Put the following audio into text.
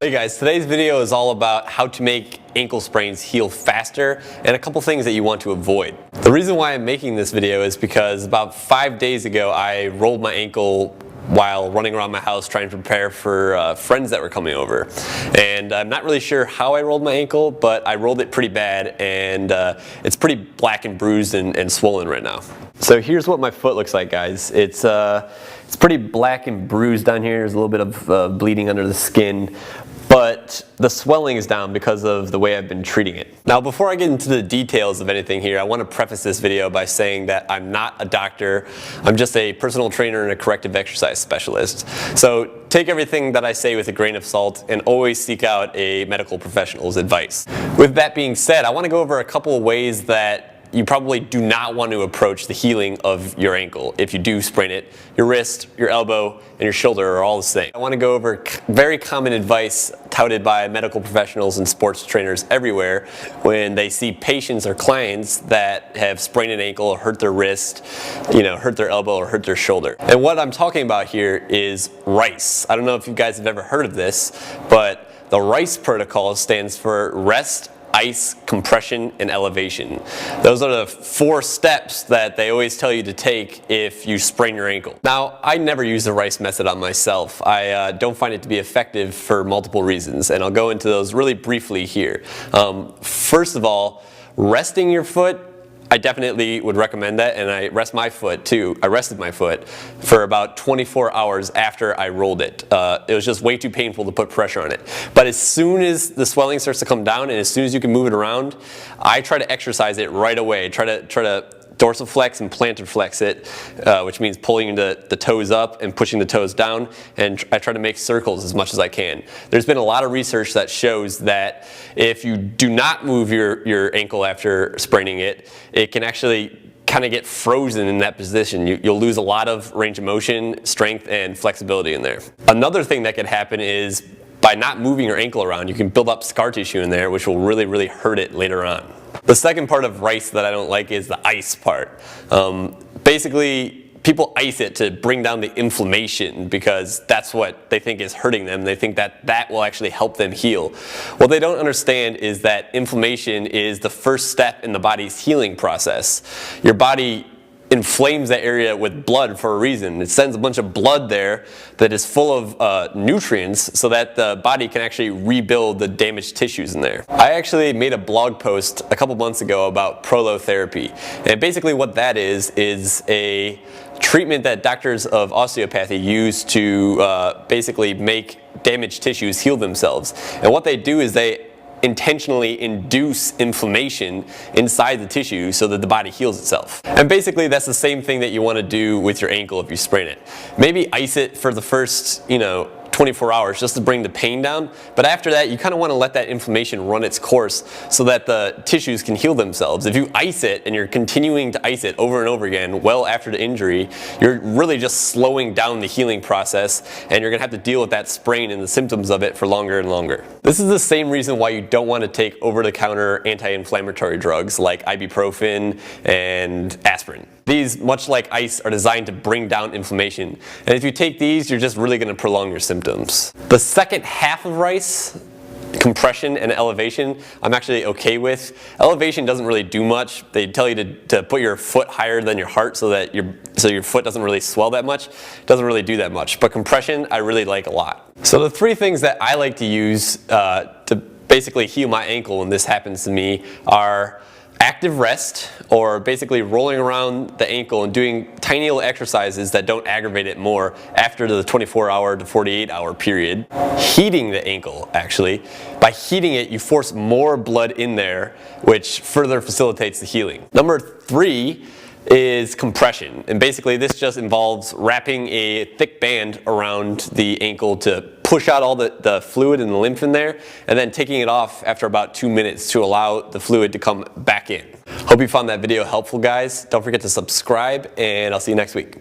Hey guys, today's video is all about how to make ankle sprains heal faster and a couple things that you want to avoid. The reason why I'm making this video is because about 5 days ago I rolled my ankle while running around my house trying to prepare for friends that were coming over. And I'm not really sure how I rolled my ankle, but I rolled it pretty bad and it's pretty black and bruised and swollen right now. So here's what my foot looks like, guys. It's pretty black and bruised down here. There's a little bit of bleeding under the skin, but the swelling is down because of the way I've been treating it. Now, before I get into the details of anything here, I want to preface this video by saying that I'm not a doctor. I'm just a personal trainer and a corrective exercise specialist. So take everything that I say with a grain of salt and always seek out a medical professional's advice. With that being said, I want to go over a couple of ways that you probably do not want to approach the healing of your ankle if you do sprain it. Your wrist, your elbow, and your shoulder are all the same. I want to go over very common advice touted by medical professionals and sports trainers everywhere when they see patients or clients that have sprained an ankle or hurt their wrist, hurt their elbow or hurt their shoulder. And what I'm talking about here is RICE. I don't know if you guys have ever heard of this, but the RICE protocol stands for rest, ice, compression, and elevation. Those are the 4 steps that they always tell you to take if you sprain your ankle. Now, I never use the RICE method on myself. I don't find it to be effective for multiple reasons, and I'll go into those really briefly here. First of all, resting your foot, I definitely would recommend that, and I rest my foot too. I rested my foot for about 24 hours after I rolled it. It was just way too painful to put pressure on it. But as soon as the swelling starts to come down and as soon as you can move it around, I try to exercise it right away. Try to dorsiflex and plantar flex it, which means pulling the toes up and pushing the toes down, and I try to make circles as much as I can. There's been a lot of research that shows that if you do not move your ankle after spraining it, it can actually kind of get frozen in that position. You'll lose a lot of range of motion, strength, and flexibility in there. Another thing that could happen is by not moving your ankle around, you can build up scar tissue in there, which will really, really hurt it later on. The second part of RICE that I don't like is the ice part. Basically, people ice it to bring down the inflammation because that's what they think is hurting them. They think that that will actually help them heal. What they don't understand is that inflammation is the first step in the body's healing process. Your body inflames that area with blood for a reason. It sends a bunch of blood there that is full of nutrients so that the body can actually rebuild the damaged tissues in there. I actually made a blog post a couple months ago about prolotherapy, and basically what that is a treatment that doctors of osteopathy use to basically make damaged tissues heal themselves. And what they do is they intentionally induce inflammation inside the tissue so that the body heals itself. And basically that's the same thing that you want to do with your ankle if you sprain it. Maybe ice it for the first, 24 hours just to bring the pain down, but after that you kind of want to let that inflammation run its course so that the tissues can heal themselves. If you ice it and you're continuing to ice it over and over again well after the injury, you're really just slowing down the healing process, and you're going to have to deal with that sprain and the symptoms of it for longer and longer. This is the same reason why you don't want to take over-the-counter anti-inflammatory drugs like ibuprofen and aspirin. These, much like ice, are designed to bring down inflammation. And if you take these, you're just really going to prolong your symptoms. The second half of RICE, compression and elevation, I'm actually okay with. Elevation doesn't really do much. They tell you to put your foot higher than your heart so that your foot doesn't really swell that much. It doesn't really do that much. But compression, I really like a lot. So the 3 things that I like to use to basically heal my ankle when this happens to me are active rest, or basically rolling around the ankle and doing tiny little exercises that don't aggravate it more after the 24-hour to 48-hour period. Heating the ankle, actually. By heating it, you force more blood in there, which further facilitates the healing. Number 3 is compression, and basically this just involves wrapping a thick band around the ankle to push out all the fluid and the lymph in there, and then taking it off after about 2 minutes to allow the fluid to come back in. Hope you found that video helpful, guys. Don't forget to subscribe, and I'll see you next week.